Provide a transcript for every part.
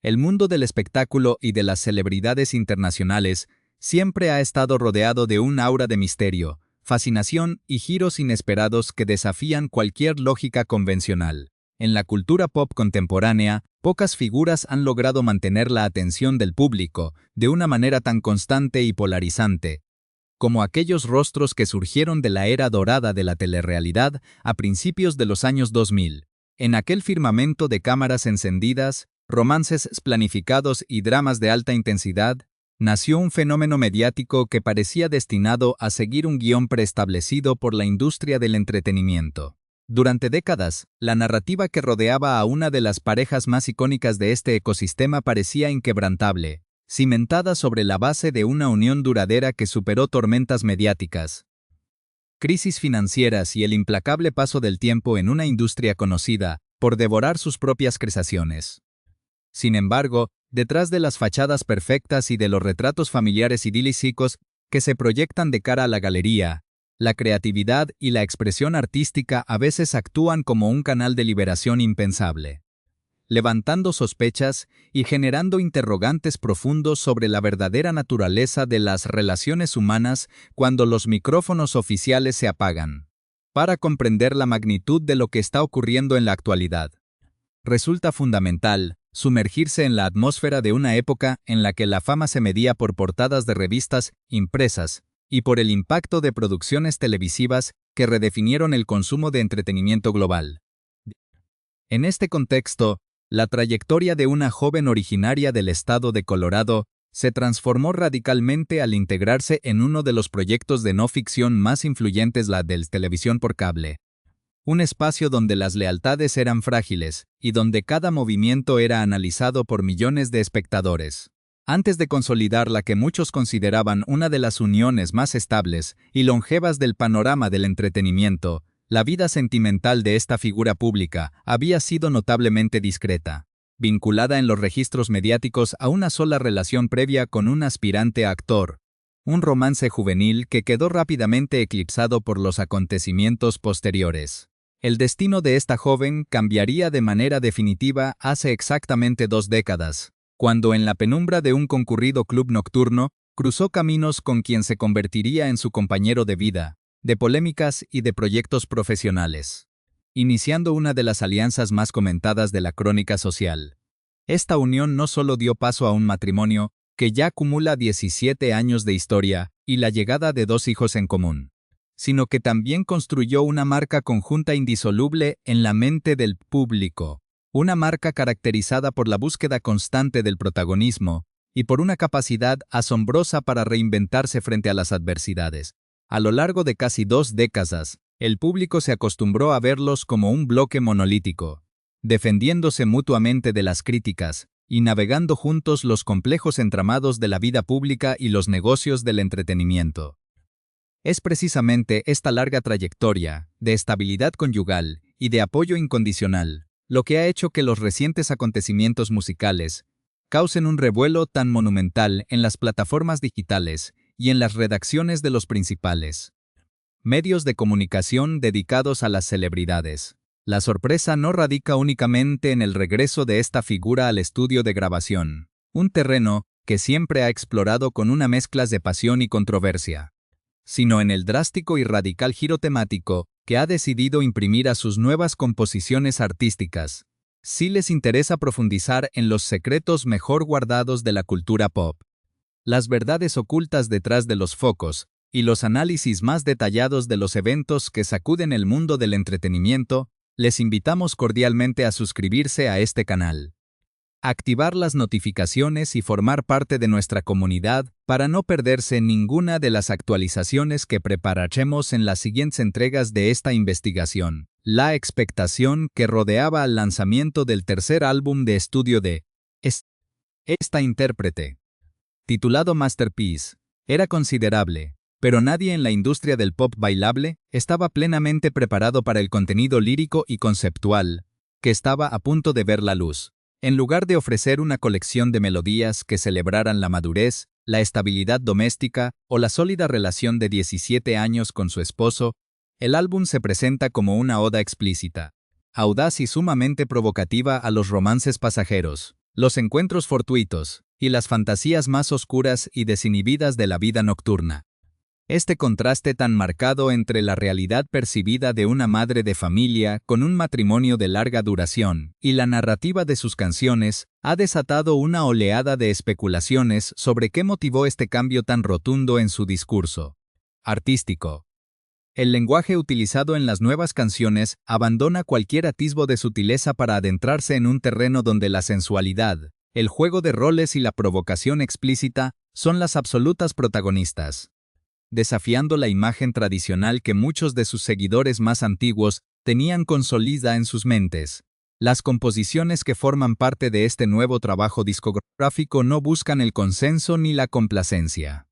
El mundo del espectáculo y de las celebridades internacionales siempre ha estado rodeado de un aura de misterio, fascinación y giros inesperados que desafían cualquier lógica convencional. En la cultura pop contemporánea, pocas figuras han logrado mantener la atención del público de una manera tan constante y polarizante, como aquellos rostros que surgieron de la era dorada de la telerrealidad a principios de los años 2000. En aquel firmamento de cámaras encendidas, romances planificados y dramas de alta intensidad, nació un fenómeno mediático que parecía destinado a seguir un guión preestablecido por la industria del entretenimiento. Durante décadas, la narrativa que rodeaba a una de las parejas más icónicas de este ecosistema parecía inquebrantable, cimentada sobre la base de una unión duradera que superó tormentas mediáticas, crisis financieras y el implacable paso del tiempo en una industria conocida por devorar sus propias creaciones. Sin embargo, detrás de las fachadas perfectas y de los retratos familiares idílicos que se proyectan de cara a la galería, la creatividad y la expresión artística a veces actúan como un canal de liberación impensable, levantando sospechas y generando interrogantes profundos sobre la verdadera naturaleza de las relaciones humanas cuando los micrófonos oficiales se apagan. Para comprender la magnitud de lo que está ocurriendo en la actualidad, resulta fundamental sumergirse en la atmósfera de una época en la que la fama se medía por portadas de revistas impresas y por el impacto de producciones televisivas que redefinieron el consumo de entretenimiento global. En este contexto, la trayectoria de una joven originaria del estado de Colorado se transformó radicalmente al integrarse en uno de los proyectos de no ficción más influyentes, la de televisión por cable. Un espacio donde las lealtades eran frágiles y donde cada movimiento era analizado por millones de espectadores. Antes de consolidar la que muchos consideraban una de las uniones más estables y longevas del panorama del entretenimiento, la vida sentimental de esta figura pública había sido notablemente discreta, vinculada en los registros mediáticos a una sola relación previa con un aspirante actor, un romance juvenil que quedó rápidamente eclipsado por los acontecimientos posteriores. El destino de esta joven cambiaría de manera definitiva hace exactamente 2 décadas, cuando en la penumbra de un concurrido club nocturno, cruzó caminos con quien se convertiría en su compañero de vida, de polémicas y de proyectos profesionales, iniciando una de las alianzas más comentadas de la crónica social. Esta unión no solo dio paso a un matrimonio, que ya acumula 17 años de historia y la llegada de 2 hijos en común, sino que también construyó una marca conjunta indisoluble en la mente del público, una marca caracterizada por la búsqueda constante del protagonismo y por una capacidad asombrosa para reinventarse frente a las adversidades. A lo largo de casi 2 décadas, el público se acostumbró a verlos como un bloque monolítico, defendiéndose mutuamente de las críticas y navegando juntos los complejos entramados de la vida pública y los negocios del entretenimiento. Es precisamente esta larga trayectoria de estabilidad conyugal y de apoyo incondicional lo que ha hecho que los recientes acontecimientos musicales causen un revuelo tan monumental en las plataformas digitales y en las redacciones de los principales medios de comunicación dedicados a las celebridades. La sorpresa no radica únicamente en el regreso de esta figura al estudio de grabación, un terreno que siempre ha explorado con una mezcla de pasión y controversia, sino en el drástico y radical giro temático que ha decidido imprimir a sus nuevas composiciones artísticas. Si les interesa profundizar en los secretos mejor guardados de la cultura pop, las verdades ocultas detrás de los focos y los análisis más detallados de los eventos que sacuden el mundo del entretenimiento, les invitamos cordialmente a suscribirse a este canal, activar las notificaciones y formar parte de nuestra comunidad para no perderse ninguna de las actualizaciones que prepararemos en las siguientes entregas de esta investigación. La expectación que rodeaba al lanzamiento del tercer álbum de estudio de esta intérprete, titulado Masterpiece, era considerable, pero nadie en la industria del pop bailable estaba plenamente preparado para el contenido lírico y conceptual que estaba a punto de ver la luz. En lugar de ofrecer una colección de melodías que celebraran la madurez, la estabilidad doméstica o la sólida relación de 17 años con su esposo, el álbum se presenta como una oda explícita, audaz y sumamente provocativa a los romances pasajeros, los encuentros fortuitos y las fantasías más oscuras y desinhibidas de la vida nocturna. Este contraste tan marcado entre la realidad percibida de una madre de familia con un matrimonio de larga duración y la narrativa de sus canciones ha desatado una oleada de especulaciones sobre qué motivó este cambio tan rotundo en su discurso artístico. El lenguaje utilizado en las nuevas canciones abandona cualquier atisbo de sutileza para adentrarse en un terreno donde la sensualidad, el juego de roles y la provocación explícita son las absolutas protagonistas, desafiando la imagen tradicional que muchos de sus seguidores más antiguos tenían consolidada en sus mentes. Las composiciones que forman parte de este nuevo trabajo discográfico no buscan el consenso ni la complacencia,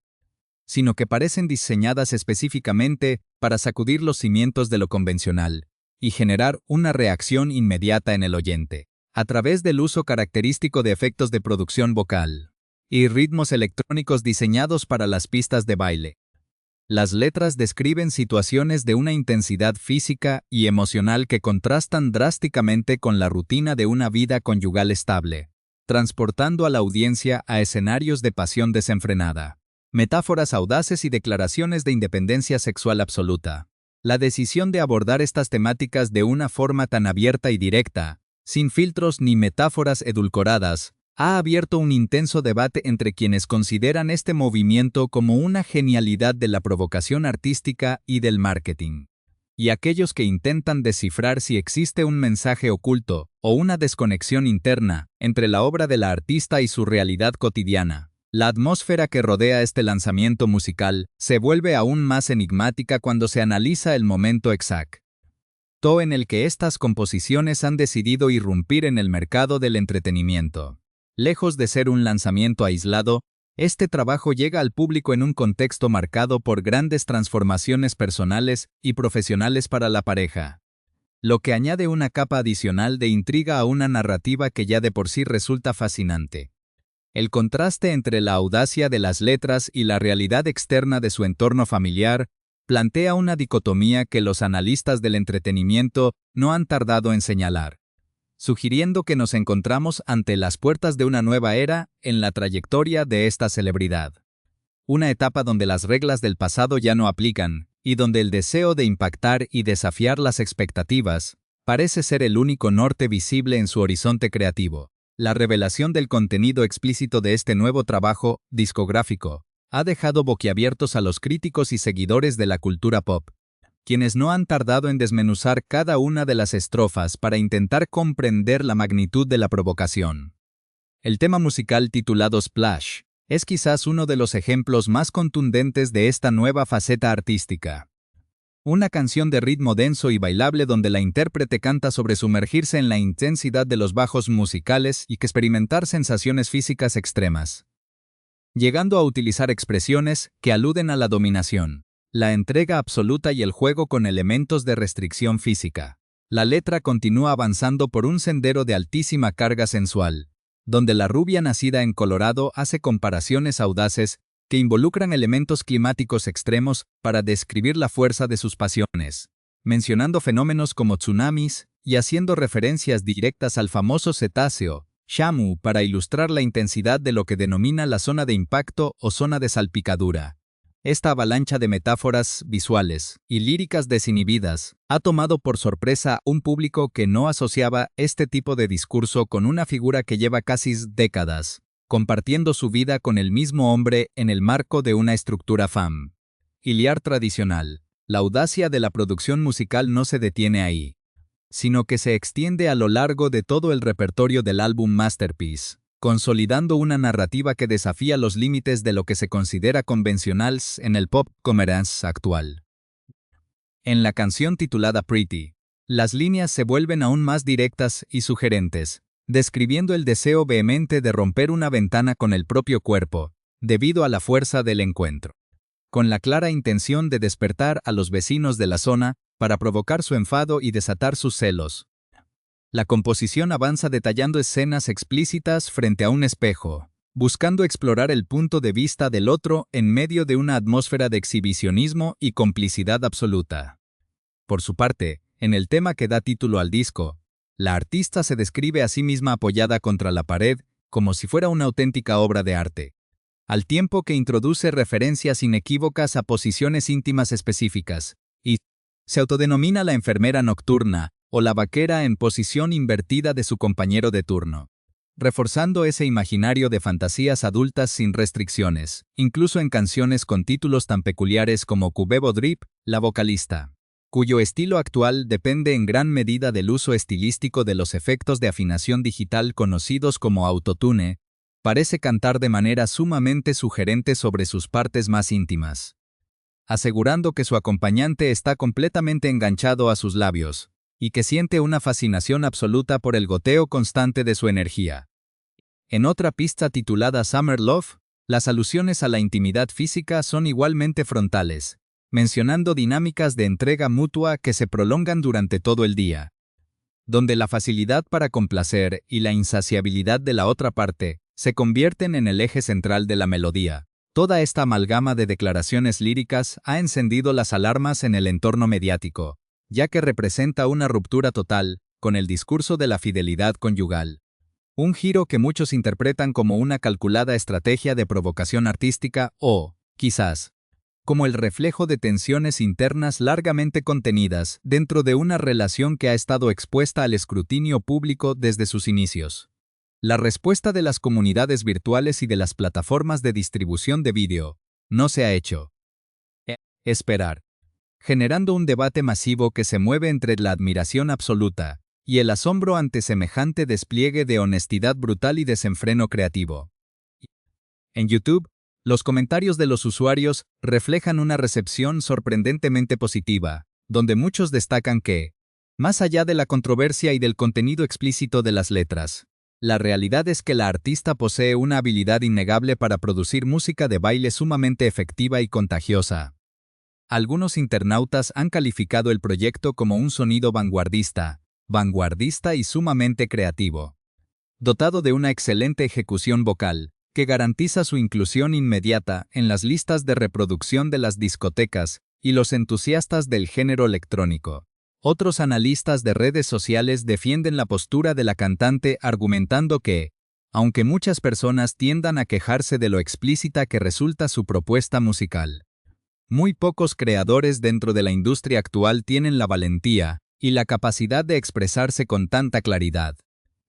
sino que parecen diseñadas específicamente para sacudir los cimientos de lo convencional y generar una reacción inmediata en el oyente, a través del uso característico de efectos de producción vocal y ritmos electrónicos diseñados para las pistas de baile. Las letras describen situaciones de una intensidad física y emocional que contrastan drásticamente con la rutina de una vida conyugal estable, transportando a la audiencia a escenarios de pasión desenfrenada, metáforas audaces y declaraciones de independencia sexual absoluta. La decisión de abordar estas temáticas de una forma tan abierta y directa, sin filtros ni metáforas edulcoradas, ha abierto un intenso debate entre quienes consideran este movimiento como una genialidad de la provocación artística y del marketing, y aquellos que intentan descifrar si existe un mensaje oculto o una desconexión interna entre la obra de la artista y su realidad cotidiana. La atmósfera que rodea este lanzamiento musical se vuelve aún más enigmática cuando se analiza el momento exacto en el que estas composiciones han decidido irrumpir en el mercado del entretenimiento. Lejos de ser un lanzamiento aislado, este trabajo llega al público en un contexto marcado por grandes transformaciones personales y profesionales para la pareja, lo que añade una capa adicional de intriga a una narrativa que ya de por sí resulta fascinante. El contraste entre la audacia de las letras y la realidad externa de su entorno familiar plantea una dicotomía que los analistas del entretenimiento no han tardado en señalar, sugiriendo que nos encontramos ante las puertas de una nueva era en la trayectoria de esta celebridad. Una etapa donde las reglas del pasado ya no aplican, y donde el deseo de impactar y desafiar las expectativas parece ser el único norte visible en su horizonte creativo. La revelación del contenido explícito de este nuevo trabajo discográfico ha dejado boquiabiertos a los críticos y seguidores de la cultura pop, quienes no han tardado en desmenuzar cada una de las estrofas para intentar comprender la magnitud de la provocación. El tema musical titulado Splash es quizás uno de los ejemplos más contundentes de esta nueva faceta artística. Una canción de ritmo denso y bailable donde la intérprete canta sobre sumergirse en la intensidad de los bajos musicales y experimentar sensaciones físicas extremas, llegando a utilizar expresiones que aluden a la dominación, la entrega absoluta y el juego con elementos de restricción física. La letra continúa avanzando por un sendero de altísima carga sensual, donde la rubia nacida en Colorado hace comparaciones audaces que involucran elementos climáticos extremos para describir la fuerza de sus pasiones, mencionando fenómenos como tsunamis y haciendo referencias directas al famoso cetáceo, Shamu, para ilustrar la intensidad de lo que denomina la zona de impacto o zona de salpicadura. Esta avalancha de metáforas visuales y líricas desinhibidas ha tomado por sorpresa a un público que no asociaba este tipo de discurso con una figura que lleva casi décadas compartiendo su vida con el mismo hombre en el marco de una estructura familiar tradicional. La audacia de la producción musical no se detiene ahí, sino que se extiende a lo largo de todo el repertorio del álbum Masterpiece, consolidando una narrativa que desafía los límites de lo que se considera convencional en el pop comercial actual. En la canción titulada Pretty, las líneas se vuelven aún más directas y sugerentes, describiendo el deseo vehemente de romper una ventana con el propio cuerpo, debido a la fuerza del encuentro, con la clara intención de despertar a los vecinos de la zona para provocar su enfado y desatar sus celos. La composición avanza detallando escenas explícitas frente a un espejo, buscando explorar el punto de vista del otro en medio de una atmósfera de exhibicionismo y complicidad absoluta. Por su parte, en el tema que da título al disco, la artista se describe a sí misma apoyada contra la pared como si fuera una auténtica obra de arte, al tiempo que introduce referencias inequívocas a posiciones íntimas específicas, y se autodenomina la enfermera nocturna o la vaquera en posición invertida de su compañero de turno, reforzando ese imaginario de fantasías adultas sin restricciones, incluso en canciones con títulos tan peculiares como Cubebo Drip, la vocalista, cuyo estilo actual depende en gran medida del uso estilístico de los efectos de afinación digital conocidos como autotune, parece cantar de manera sumamente sugerente sobre sus partes más íntimas, asegurando que su acompañante está completamente enganchado a sus labios, y que siente una fascinación absoluta por el goteo constante de su energía. En otra pista titulada Summer Love, las alusiones a la intimidad física son igualmente frontales, mencionando dinámicas de entrega mutua que se prolongan durante todo el día, donde la facilidad para complacer y la insaciabilidad de la otra parte se convierten en el eje central de la melodía. Toda esta amalgama de declaraciones líricas ha encendido las alarmas en el entorno mediático, ya que representa una ruptura total con el discurso de la fidelidad conyugal. Un giro que muchos interpretan como una calculada estrategia de provocación artística o, quizás, como el reflejo de tensiones internas largamente contenidas dentro de una relación que ha estado expuesta al escrutinio público desde sus inicios. La respuesta de las comunidades virtuales y de las plataformas de distribución de vídeo no se ha hecho esperar, generando un debate masivo que se mueve entre la admiración absoluta y el asombro ante semejante despliegue de honestidad brutal y desenfreno creativo. En YouTube, los comentarios de los usuarios reflejan una recepción sorprendentemente positiva, donde muchos destacan que, más allá de la controversia y del contenido explícito de las letras, la realidad es que la artista posee una habilidad innegable para producir música de baile sumamente efectiva y contagiosa. Algunos internautas han calificado el proyecto como un sonido vanguardista y sumamente creativo, dotado de una excelente ejecución vocal, que garantiza su inclusión inmediata en las listas de reproducción de las discotecas y los entusiastas del género electrónico. Otros analistas de redes sociales defienden la postura de la cantante argumentando que, aunque muchas personas tiendan a quejarse de lo explícita que resulta su propuesta musical, muy pocos creadores dentro de la industria actual tienen la valentía y la capacidad de expresarse con tanta claridad,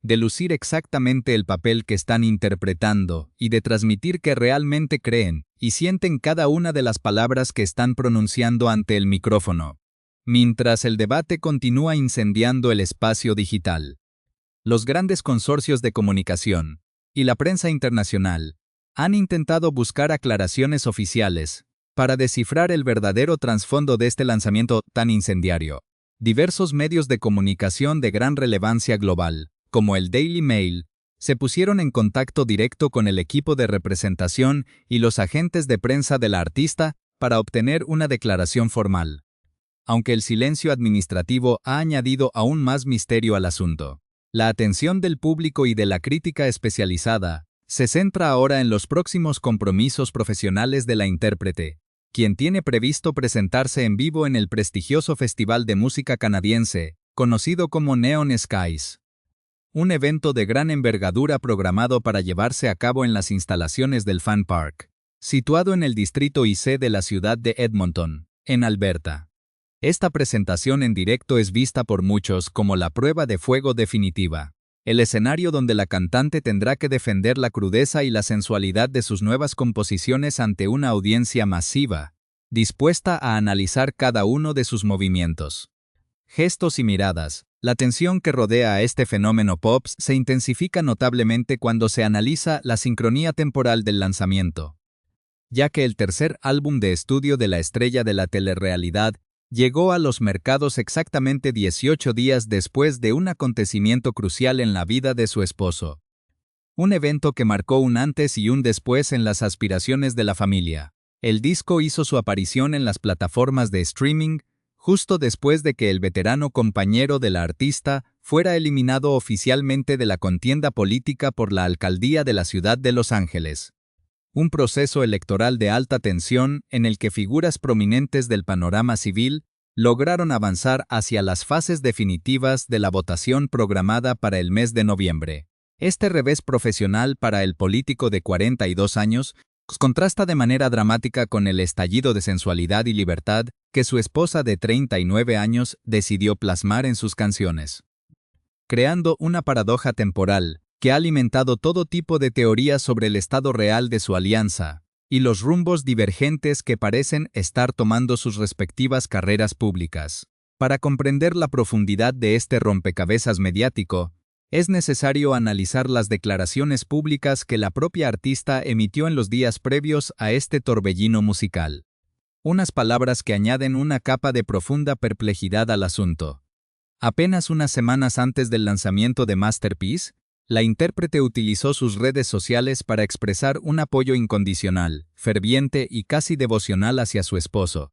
de lucir exactamente el papel que están interpretando y de transmitir que realmente creen y sienten cada una de las palabras que están pronunciando ante el micrófono. Mientras el debate continúa incendiando el espacio digital, los grandes consorcios de comunicación y la prensa internacional han intentado buscar aclaraciones oficiales para descifrar el verdadero trasfondo de este lanzamiento tan incendiario. Diversos medios de comunicación de gran relevancia global, como el Daily Mail, se pusieron en contacto directo con el equipo de representación y los agentes de prensa de la artista para obtener una declaración formal. Aunque el silencio administrativo ha añadido aún más misterio al asunto, la atención del público y de la crítica especializada se centra ahora en los próximos compromisos profesionales de la intérprete, quien tiene previsto presentarse en vivo en el prestigioso festival de música canadiense, conocido como Neon Skies. Un evento de gran envergadura programado para llevarse a cabo en las instalaciones del Fan Park, situado en el distrito IC de la ciudad de Edmonton, en Alberta. Esta presentación en directo es vista por muchos como la prueba de fuego definitiva, el escenario donde la cantante tendrá que defender la crudeza y la sensualidad de sus nuevas composiciones ante una audiencia masiva, dispuesta a analizar cada uno de sus movimientos, gestos y miradas. La tensión que rodea a este fenómeno pop se intensifica notablemente cuando se analiza la sincronía temporal del lanzamiento, ya que el tercer álbum de estudio de la estrella de la telerrealidad llegó a los mercados exactamente 18 días después de un acontecimiento crucial en la vida de su esposo. Un evento que marcó un antes y un después en las aspiraciones de la familia. El disco hizo su aparición en las plataformas de streaming justo después de que el veterano compañero de la artista fuera eliminado oficialmente de la contienda política por la alcaldía de la ciudad de Los Ángeles. Un proceso electoral de alta tensión en el que figuras prominentes del panorama civil lograron avanzar hacia las fases definitivas de la votación programada para el mes de noviembre. Este revés profesional para el político de 42 años contrasta de manera dramática con el estallido de sensualidad y libertad que su esposa de 39 años decidió plasmar en sus canciones, creando una paradoja temporal que ha alimentado todo tipo de teorías sobre el estado real de su alianza y los rumbos divergentes que parecen estar tomando sus respectivas carreras públicas. Para comprender la profundidad de este rompecabezas mediático, es necesario analizar las declaraciones públicas que la propia artista emitió en los días previos a este torbellino musical. Unas palabras que añaden una capa de profunda perplejidad al asunto. Apenas unas semanas antes del lanzamiento de Masterpiece, la intérprete utilizó sus redes sociales para expresar un apoyo incondicional, ferviente y casi devocional hacia su esposo,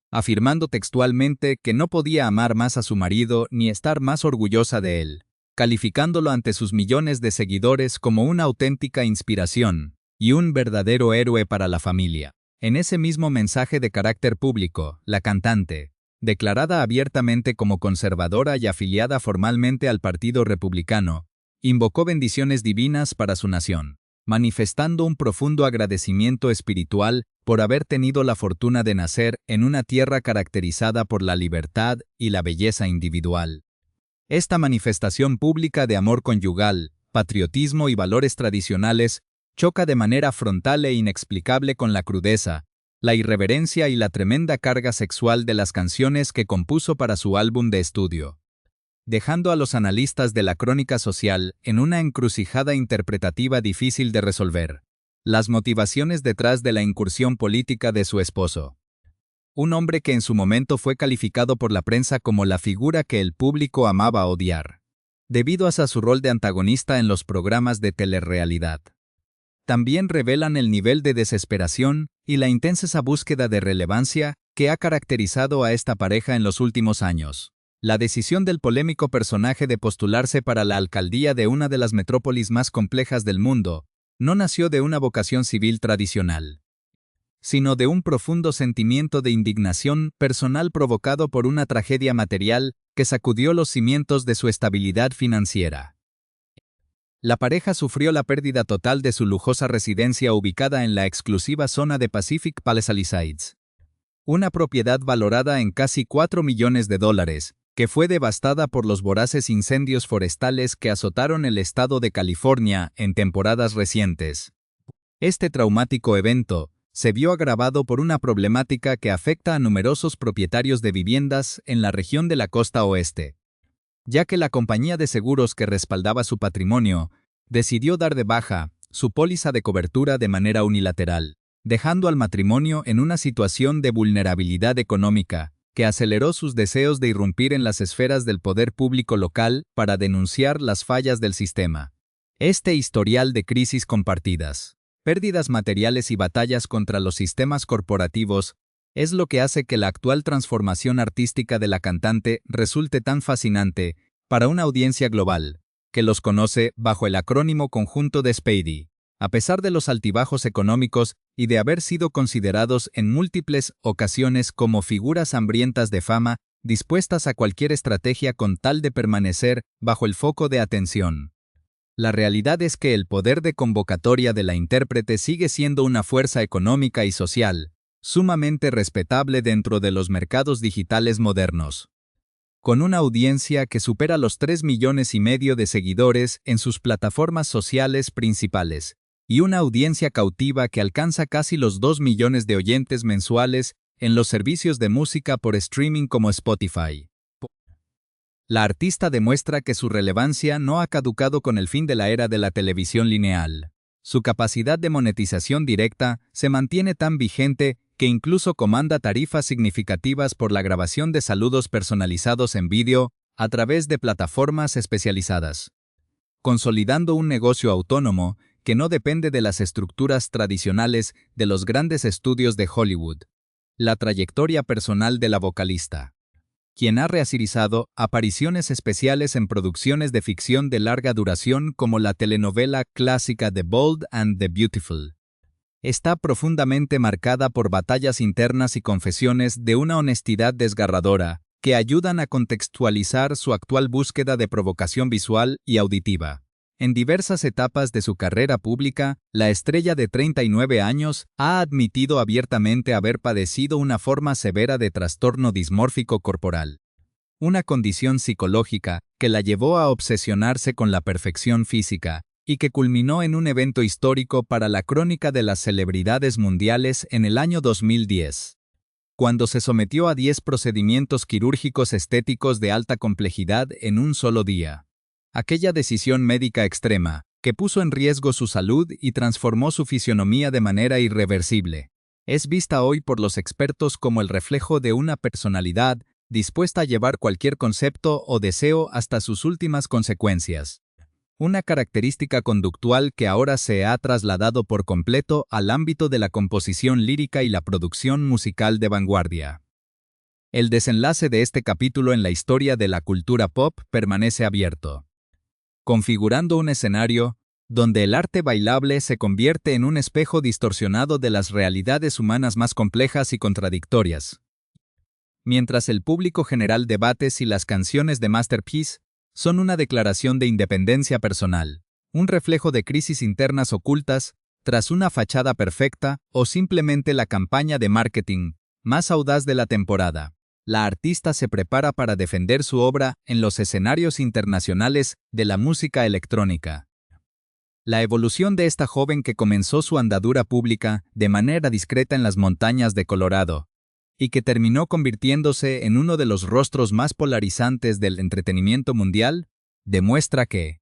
afirmando textualmente que no podía amar más a su marido ni estar más orgullosa de él, calificándolo ante sus millones de seguidores como una auténtica inspiración y un verdadero héroe para la familia. En ese mismo mensaje de carácter público, la cantante, declarada abiertamente como conservadora y afiliada formalmente al Partido Republicano, invocó bendiciones divinas para su nación, manifestando un profundo agradecimiento espiritual por haber tenido la fortuna de nacer en una tierra caracterizada por la libertad y la belleza individual. Esta manifestación pública de amor conyugal, patriotismo y valores tradicionales choca de manera frontal e inexplicable con la crudeza, la irreverencia y la tremenda carga sexual de las canciones que compuso para su álbum de estudio, dejando a los analistas de la crónica social en una encrucijada interpretativa difícil de resolver. Las motivaciones detrás de la incursión política de su esposo. Un hombre que en su momento fue calificado por la prensa como la figura que el público amaba odiar, debido a su rol de antagonista en los programas de telerrealidad. También revelan el nivel de desesperación y la intensa búsqueda de relevancia que ha caracterizado a esta pareja en los últimos años. La decisión del polémico personaje de postularse para la alcaldía de una de las metrópolis más complejas del mundo no nació de una vocación civil tradicional, sino de un profundo sentimiento de indignación personal provocado por una tragedia material que sacudió los cimientos de su estabilidad financiera. La pareja sufrió la pérdida total de su lujosa residencia ubicada en la exclusiva zona de Pacific Palisades, una propiedad valorada en casi $4 millones, que fue devastada por los voraces incendios forestales que azotaron el estado de California en temporadas recientes. Este traumático evento se vio agravado por una problemática que afecta a numerosos propietarios de viviendas en la región de la costa oeste, ya que la compañía de seguros que respaldaba su patrimonio decidió dar de baja su póliza de cobertura de manera unilateral, dejando al matrimonio en una situación de vulnerabilidad económica que aceleró sus deseos de irrumpir en las esferas del poder público local para denunciar las fallas del sistema. Este historial de crisis compartidas, pérdidas materiales y batallas contra los sistemas corporativos es lo que hace que la actual transformación artística de la cantante resulte tan fascinante para una audiencia global, que los conoce bajo el acrónimo conjunto de Spady, a pesar de los altibajos económicos y de haber sido considerados en múltiples ocasiones como figuras hambrientas de fama, dispuestas a cualquier estrategia con tal de permanecer bajo el foco de atención. La realidad es que el poder de convocatoria de la intérprete sigue siendo una fuerza económica y social, sumamente respetable dentro de los mercados digitales modernos. Con una audiencia que supera los 3,5 millones de seguidores en sus plataformas sociales principales, y una audiencia cautiva que alcanza casi los 2 millones de oyentes mensuales en los servicios de música por streaming como Spotify. La artista demuestra que su relevancia no ha caducado con el fin de la era de la televisión lineal. Su capacidad de monetización directa se mantiene tan vigente que incluso comanda tarifas significativas por la grabación de saludos personalizados en vídeo a través de plataformas especializadas, consolidando un negocio autónomo que no depende de las estructuras tradicionales de los grandes estudios de Hollywood. La trayectoria personal de la vocalista, quien ha realizado apariciones especiales en producciones de ficción de larga duración como la telenovela clásica The Bold and the Beautiful, está profundamente marcada por batallas internas y confesiones de una honestidad desgarradora que ayudan a contextualizar su actual búsqueda de provocación visual y auditiva. En diversas etapas de su carrera pública, la estrella de 39 años ha admitido abiertamente haber padecido una forma severa de trastorno dismórfico corporal, una condición psicológica que la llevó a obsesionarse con la perfección física y que culminó en un evento histórico para la crónica de las celebridades mundiales en el año 2010, cuando se sometió a 10 procedimientos quirúrgicos estéticos de alta complejidad en un solo día. Aquella decisión médica extrema, que puso en riesgo su salud y transformó su fisionomía de manera irreversible, es vista hoy por los expertos como el reflejo de una personalidad dispuesta a llevar cualquier concepto o deseo hasta sus últimas consecuencias. Una característica conductual que ahora se ha trasladado por completo al ámbito de la composición lírica y la producción musical de vanguardia. El desenlace de este capítulo en la historia de la cultura pop permanece abierto, configurando un escenario donde el arte bailable se convierte en un espejo distorsionado de las realidades humanas más complejas y contradictorias. Mientras el público general debate si las canciones de Masterpiece son una declaración de independencia personal, un reflejo de crisis internas ocultas tras una fachada perfecta o simplemente la campaña de marketing más audaz de la temporada, la artista se prepara para defender su obra en los escenarios internacionales de la música electrónica. La evolución de esta joven que comenzó su andadura pública de manera discreta en las montañas de Colorado y que terminó convirtiéndose en uno de los rostros más polarizantes del entretenimiento mundial, demuestra que,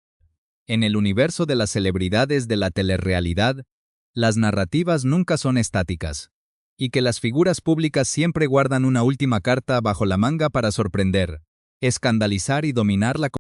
en el universo de las celebridades de la telerrealidad, las narrativas nunca son estáticas, y que las figuras públicas siempre guardan una última carta bajo la manga para sorprender, escandalizar y dominar la